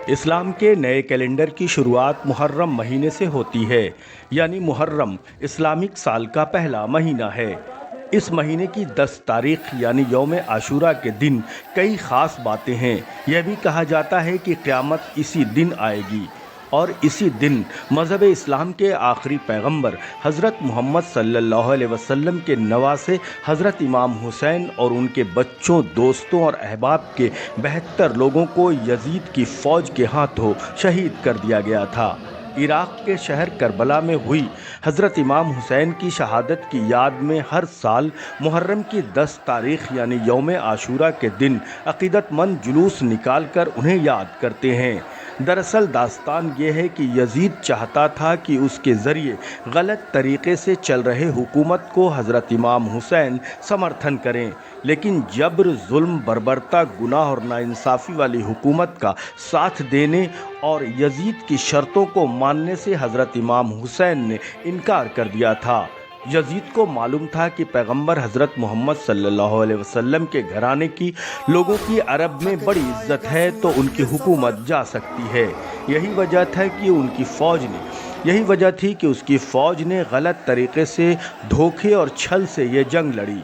اسلام کے نئے کیلنڈر کی شروعات محرم مہینے سے ہوتی ہے، یعنی محرم اسلامک سال کا پہلا مہینہ ہے۔ اس مہینے کی 10 تاریخ یعنی یوم عاشوراء کے دن کئی خاص باتیں ہیں۔ یہ بھی کہا جاتا ہے کہ قیامت اسی دن آئے گی اور اسی دن مذہب اسلام کے آخری پیغمبر حضرت محمد صلی اللہ علیہ وسلم کے نواسے حضرت امام حسین اور ان کے بچوں، دوستوں اور احباب کے 72 لوگوں کو یزید کی فوج کے ہاتھوں شہید کر دیا گیا تھا۔ عراق کے شہر کربلا میں ہوئی حضرت امام حسین کی شہادت کی یاد میں ہر سال محرم کی 10 تاریخ یعنی یوم عاشوراء کے دن عقیدت مند جلوس نکال کر انہیں یاد کرتے ہیں۔ دراصل داستان یہ ہے کہ یزید چاہتا تھا کہ اس کے ذریعے غلط طریقے سے چل رہے حکومت کو حضرت امام حسین سمرتھن کریں، لیکن جبر، ظلم، بربرتا، گناہ اور ناانصافی والی حکومت کا ساتھ دینے اور یزید کی شرطوں کو ماننے سے حضرت امام حسین نے انکار کر دیا تھا۔ یزید کو معلوم تھا کہ پیغمبر حضرت محمد صلی اللہ علیہ وسلم کے گھرانے کی لوگوں کی عرب میں بڑی عزت ہے تو ان کی حکومت جا سکتی ہے۔ یہی وجہ تھی کہ اس کی فوج نے غلط طریقے سے دھوکے اور چھل سے یہ جنگ لڑی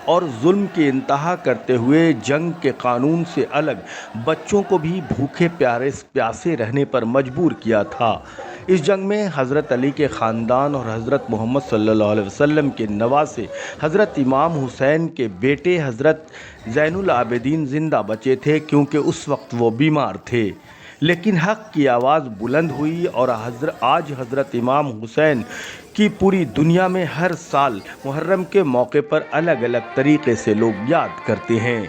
اور ظلم کی انتہا کرتے ہوئے جنگ کے قانون سے الگ بچوں کو بھی بھوکے پیاسے رہنے پر مجبور کیا تھا۔ اس جنگ میں حضرت علی کے خاندان اور حضرت محمد صلی اللہ علیہ وسلم کے نواسے حضرت امام حسین کے بیٹے حضرت زین العابدین زندہ بچے تھے، کیونکہ اس وقت وہ بیمار تھے۔ لیکن حق کی آواز بلند ہوئی اور آج حضرت امام حسین کی پوری دنیا میں ہر سال محرم کے موقع پر الگ الگ طریقے سے لوگ یاد کرتے ہیں۔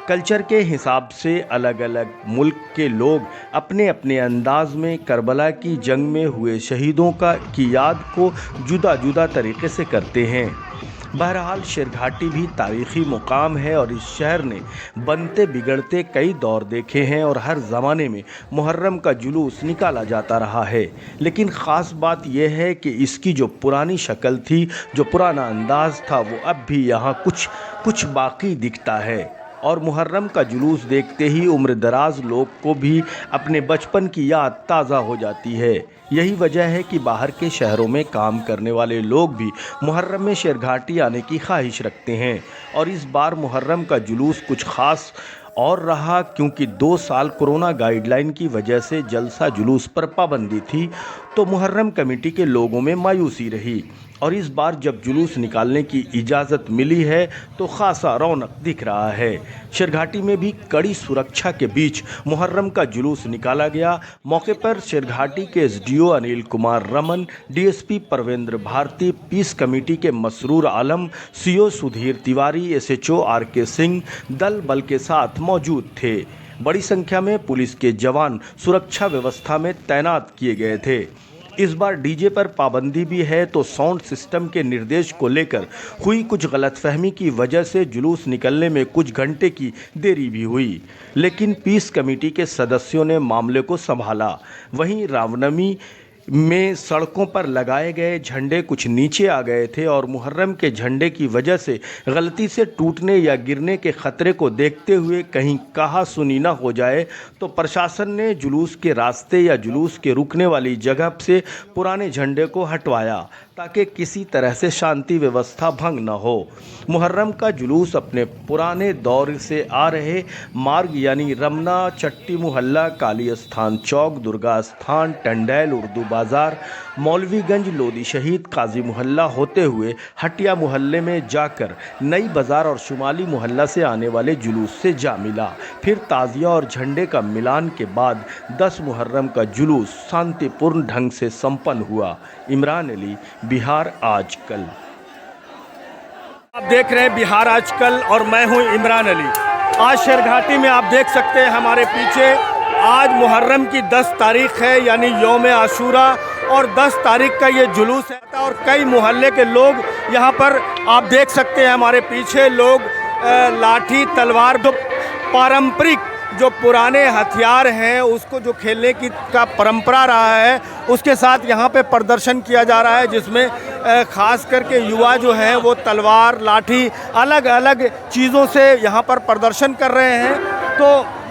کلچر کے حساب سے الگ الگ ملک کے لوگ اپنے اپنے انداز میں کربلا کی جنگ میں ہوئے شہیدوں کی یاد کو جدا جدا طریقے سے کرتے ہیں۔ بہرحال شیرگھاٹی بھی تاریخی مقام ہے اور اس شہر نے بنتے بگڑتے کئی دور دیکھے ہیں اور ہر زمانے میں محرم کا جلوس نکالا جاتا رہا ہے، لیکن خاص بات یہ ہے کہ اس کی جو پرانی شکل تھی، جو پرانا انداز تھا، وہ اب بھی یہاں کچھ باقی دکھتا ہے اور محرم کا جلوس دیکھتے ہی عمر دراز لوگ کو بھی اپنے بچپن کی یاد تازہ ہو جاتی ہے۔ یہی وجہ ہے کہ باہر کے شہروں میں کام کرنے والے لوگ بھی محرم میں شیرگھاٹی آنے کی خواہش رکھتے ہیں، اور اس بار محرم کا جلوس کچھ خاص اور رہا، کیونکہ 2 سال کورونا گائیڈ لائن کی وجہ سے جلسہ جلوس پر پابندی تھی تو محرم کمیٹی کے لوگوں میں مایوسی رہی، اور اس بار جب جلوس نکالنے کی اجازت ملی ہے تو خاصا رونق دکھ رہا ہے۔ شیرگھاٹی میں بھی کڑی سرکشا کے بیچ محرم کا جلوس نکالا گیا۔ موقع پر شیرگھاٹی کے SDO انل کمار رمن، DSP پرویندر بھارتی، پیس کمیٹی کے مسرور عالم، CO Sudheer Tiwari, SHO RK Singh دل بل کے ساتھ موجود تھے۔ بڑی سنکھیا میں پولیس کے جوان سرکشا ویوستھا میں تعینات کیے گئے تھے۔ اس بار DJ پر پابندی بھی ہے تو ساؤنڈ سسٹم کے نردیش کو لے کر ہوئی کچھ غلط فہمی کی وجہ سے جلوس نکلنے میں کچھ گھنٹے کی دیری بھی ہوئی، لیکن پیس کمیٹی کے سدسیوں نے معاملے کو سنبھالا۔ وہیں رامنومی میں سڑکوں پر لگائے گئے جھنڈے کچھ نیچے آ گئے تھے اور محرم کے جھنڈے کی وجہ سے غلطی سے ٹوٹنے یا گرنے کے خطرے کو دیکھتے ہوئے کہیں کہا سنی نہ ہو جائے تو پرشاسن نے جلوس کے راستے یا جلوس کے رکنے والی جگہ سے پرانے جھنڈے کو ہٹوایا تاکہ کسی طرح سے شانتی ویوستھا بھنگ نہ ہو۔ محرم کا جلوس اپنے پرانے دور سے آ رہے مارگ یعنی رمنا چٹی محلہ، کالی استھان چوک، درگا استھان، ٹنڈیل، اردو بازار، مولوی گنج، لودھی شہید، قاضی محلہ ہوتے ہوئے ہٹیا محلے میں جا کر نئی بازار اور شمالی محلہ سے آنے والے جلوس سے جا ملا۔ پھر تعزیہ اور جھنڈے کا ملان کے بعد 10 محرم کا جلوس شانتی پورن ڈھنگ سے سمپن ہوا۔ عمران علی، بہار آج کل۔ آپ دیکھ رہے ہیں بہار آج کل اور میں ہوں عمران علی۔ آج شیرگھاٹی میں آپ دیکھ سکتے ہیں ہمارے پیچھے آج محرم کی 10 تاریخ ہے یعنی یوم عاشوراء، اور 10 تاریخ کا یہ جلوس ہے اور کئی محلے کے لوگ یہاں پر آپ دیکھ سکتے ہیں ہمارے پیچھے لوگ لاٹھی تلوار جو پارمپرک جو پرانے ہتھیار ہیں اس کو جو کھیلنے کا پرمپرا رہا ہے اس کے ساتھ یہاں پہ پردرشن کیا جا رہا ہے، جس میں خاص کر کے یوا جو ہیں وہ تلوار لاٹھی الگ الگ چیزوں سے یہاں پر پردرشن کر رہے ہیں۔ تو